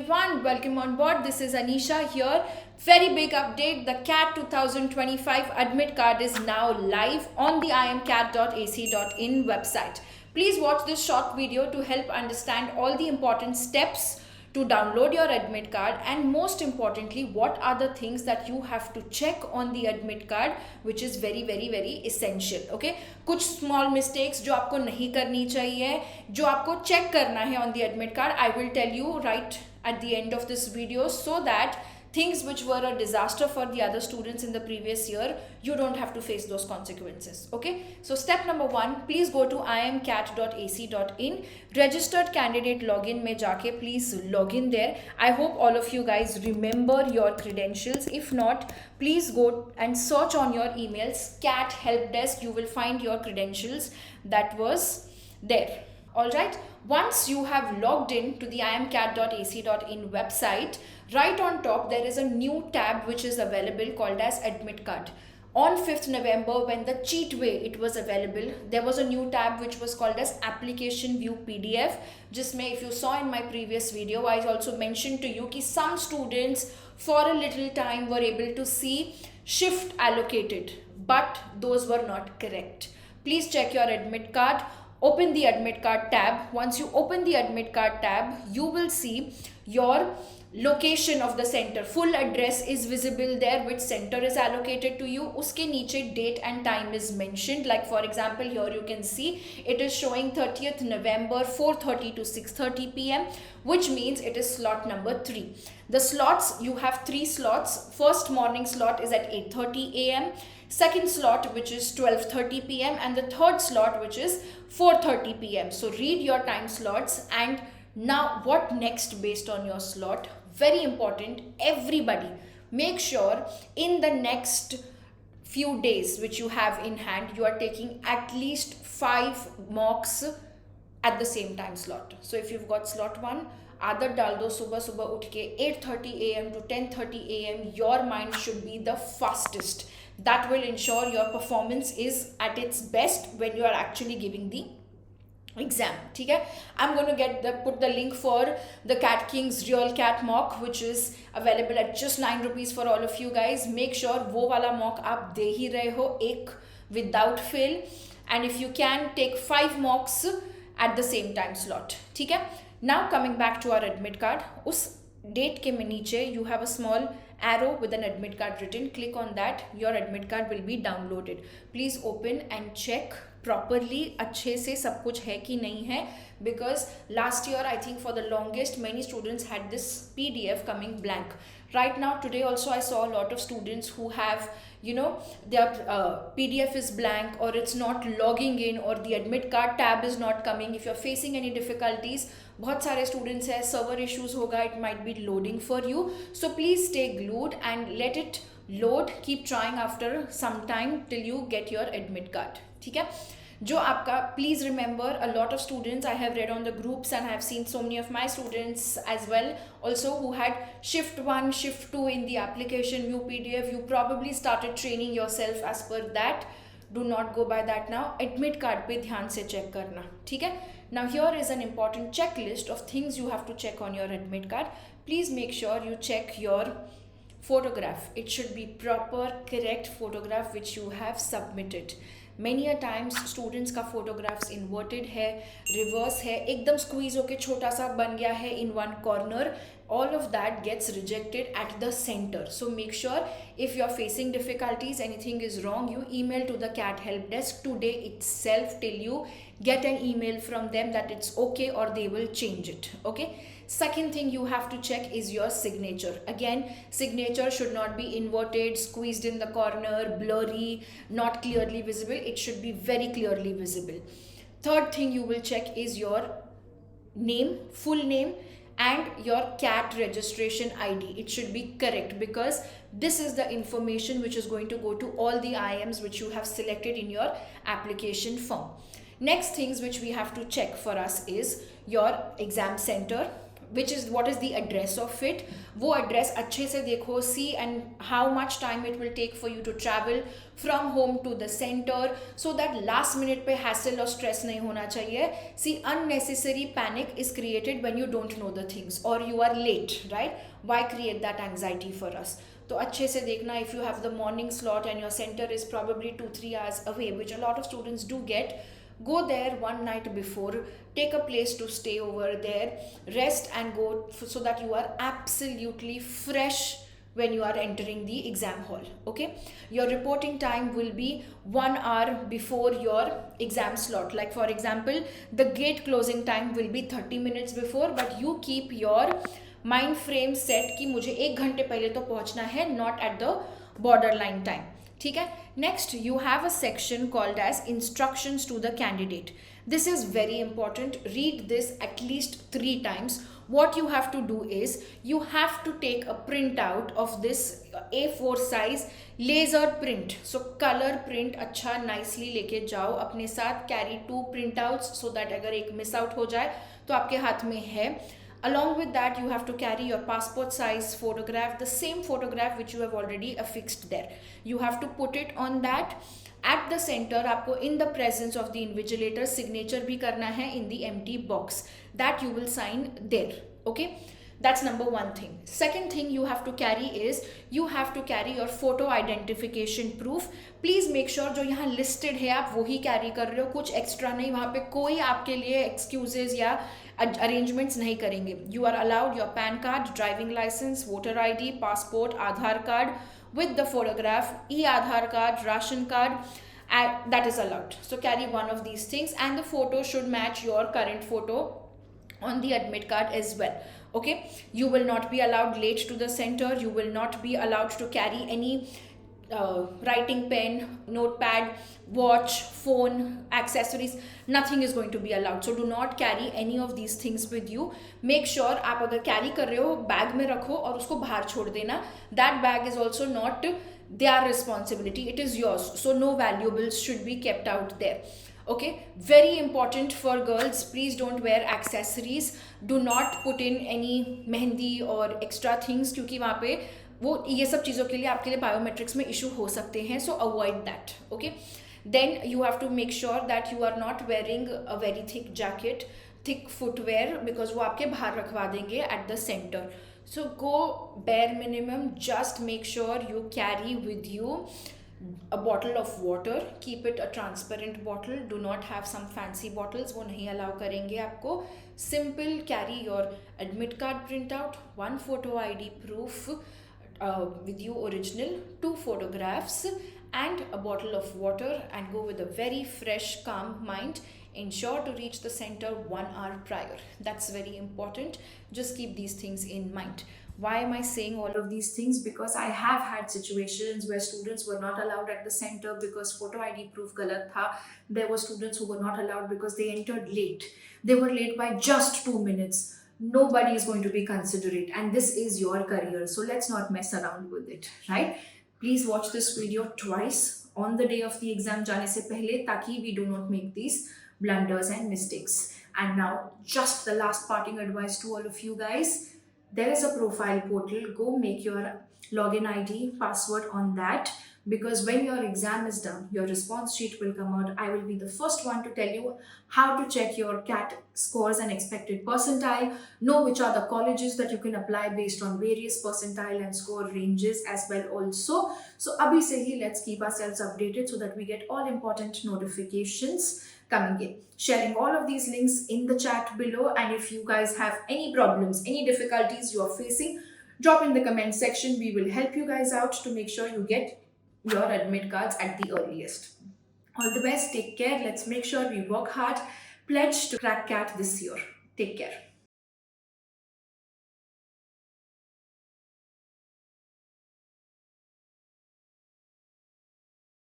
everyone, welcome on board. This is Anisha here. Very big update, the CAT 2025 admit card is now live on the imcat.ac.in website. Please watch this short video to help understand all the important steps to download your admit card, and most importantly what are the things that you have to check on the admit card, which is very essential. Okay, कुछ small mistakes जो आपको नहीं करनी चाहिए, जो आपको check करना है on the admit card, I will tell you right at the end of this video, so that things which were a disaster for the other students in the previous year, you don't have to face those consequences. Okay, so step number 1, please go to imcat.ac.in, registered candidate login mein jaake please log in there. I hope all of you guys remember your credentials. If not, please go and search on your emails CAT help desk, you will find your credentials that was there. Alright, once you have logged in to the imcat.ac.in website, right on top there is a new tab which is available called as admit card. On 5th November, when the cheat way it was available, there was a new tab which was called as application view PDF. Jisme, if you saw in my previous video, I also mentioned to you that some students for a little time were able to see shift allocated, but those were not correct. Please check your admit card. Open the admit card tab. Once you open the admit card tab, you will see your location of the center. Full address is visible there, which center is allocated to you. Uske niche date and time is mentioned. Like for example, here you can see it is showing 30th November 4:30 to 6:30 p.m., which means it is slot number 3. The slots, you have 3 slots. First morning slot is at 8:30 a.m. Second slot which is 12:30 p.m. and the third slot which is 4:30 p.m. So read your time slots. And now what next based on your slot? Very important, everybody make sure in the next few days which you have in hand, you are taking at least 5 mocks at the same time slot. So if you've got slot 1, आदत डाल दो, सुबह सुबह उठ के 8:30 a.m. to 10:30 a.m. your mind should be the fastest. That will ensure your performance is at its best when you are actually giving the exam. ठीक है, I'm going to put the link for the Cat King's Real Cat mock, which is available at just 9 rupees for all of you guys. Make sure वो वाला mock आप दे ही रहे हो, एक without fail, and if you can take 5 mocks at the same time slot. ठीक है, now coming back to our admit card, उस date के नीचे you have a small arrow with an admit card written. Click on that, your admit card will be downloaded. Please open and check properly, अच्छे से सब कुछ है कि नहीं है, because last year I think for the longest many students had this PDF coming blank. Right now today also I saw a lot of students who have, you know, their PDF is blank, or it's not logging in, or the admit card tab is not coming. If you're facing any difficulties, बहुत सारे students है, server issues होगा, it might be loading for you. So please stay glued and let it load. Keep trying after some time till you get your admit card. ठीक है, जो आपका, please remember, a lot of students I have read on the groups and I have seen so many of my students as well also who had shift 1, shift 2 in the application view PDF. You probably started training yourself as per that. Do not go by that now. Admit card पे ध्यान से check करना. ठीक है, now here is an important checklist of things you have to check on your admit card. Please make sure you check your photograph. It should be proper, correct photograph which you have submitted. Many a times students का photographs inverted है, reverse है, एकदम squeeze होके छोटा सा बन गया है in one corner. All of that gets rejected at the center. So make sure if you're facing difficulties, anything is wrong, you email to the CAT help desk today itself till you get an email from them that it's okay, or they will change it. Okay, second thing you have to check is your signature. Again, signature should not be inverted, squeezed in the corner, blurry, not clearly visible. It should be very clearly visible. Third thing you will check is your name, full name, and your CAT registration ID. It should be correct, because this is the information which is going to go to all the IMs which you have selected in your application form. Next things which we have to check for us is your exam center. which is what is the address of it, वो address अच्छे से देखो, see and how much time it will take for you to travel from home to the center, so that last minute पे hassle और stress नहीं होना चाहिए. See, unnecessary panic is created when you don't know the things or you are late, right? Why create that anxiety for us? तो अच्छे से देखना, if you have the morning slot and your center is probably 2-3 hours away, which a lot of students do get, go there one night before, take a place to stay over there, rest and go, so that you are absolutely fresh when you are entering the exam hall. Okay, your reporting time will be 1 hour before your exam slot. Like for example, the gate closing time will be 30 minutes before, but you keep your mind frame set कि मुझे 1 घंटे पहले तो पहुंचना है, not at the borderline time. ठीक है. Next, you have a section called as instructions to the candidate. This is very important. Read this at least 3 times. What you have to do is you have to take a printout of this A4 size laser print. So color print अच्छा nicely लेके जाओ अपने साथ. Carry 2 printouts so that अगर एक miss out हो जाए तो आपके हाथ में है. Along with that, you have to carry your passport size photograph, the same photograph which you have already affixed there. You have to put it on that. At the center, आपको in the presence of the invigilator signature भी करना है in the empty box that you will sign there. Okay, that's number 1 thing. Second thing you have to carry is you have to carry your photo identification proof. Please make sure जो यहाँ listed है आप वही carry कर रहे हो, कुछ extra नहीं. वहाँ पे कोई आपके लिए excuses या arrangements नहीं करेंगे. You are allowed your PAN card, driving license, voter ID, passport, Aadhaar card with the photograph, e-Aadhaar card, ration card, and that is allowed. So carry one of these things, and the photo should match your current photo on the admit card as well. Okay, you will not be allowed late to the center. You will not be allowed to carry any writing pen, notepad, watch, phone, accessories. Nothing is going to be allowed. So do not carry any of these things with you. Make sure आप अगर carry कर रहे हो bag में रखो और उसको बाहर छोड़ देना. That bag is also not their responsibility. It is yours. So no valuables should be kept out there. Okay, very important for girls. Please don't wear accessories. Do not put in any mehndi और extra things क्योंकि वहाँ पे वो ये सब चीज़ों के लिए आपके लिए बायोमेट्रिक्स में इशू हो सकते हैं. So avoid that. Okay, then you have to make sure that you are not wearing a very thick jacket, thick footwear, because वो आपके बाहर रखवा देंगे at the centre. So go bare minimum. Just make sure you carry with you a bottle of water. Keep it a transparent bottle. Do not have some fancy bottles, वो नहीं allow करेंगे आपको. Simple, carry your admit card printout, 1 photo ID proof with you original, 2 photographs and a bottle of water, and go with a very fresh, calm mind. Ensure to reach the center 1 hour prior. That's very important. Just keep these things in mind. Why am I saying all of these things? Because I have had situations where students were not allowed at the center because photo ID proof galat tha. There were students who were not allowed because they entered late. They were late by just 2 minutes. Nobody is going to be considerate, and this is your career, so let's not mess around with it, right? Please watch this video twice on the day of the exam जाने से पहले, ताकि we do not make these blunders and mistakes. And now, just the last parting advice to all of you guys. There is a profile portal. Go make your login ID, password on that. Because when your exam is done, your response sheet will come out. I will be the first one to tell you how to check your CAT scores and expected percentile, know which are the colleges that you can apply based on various percentile and score ranges as well also. So abhi se hi let's keep ourselves updated so that we get all important notifications coming in. Sharing all of these links in the chat below, and if you guys have any problems, any difficulties you are facing, drop in the comment section. We will help you guys out to make sure you get your admit cards at the earliest. All the best. Take care. Let's make sure we work hard. Pledge to crack CAT this year. Take care.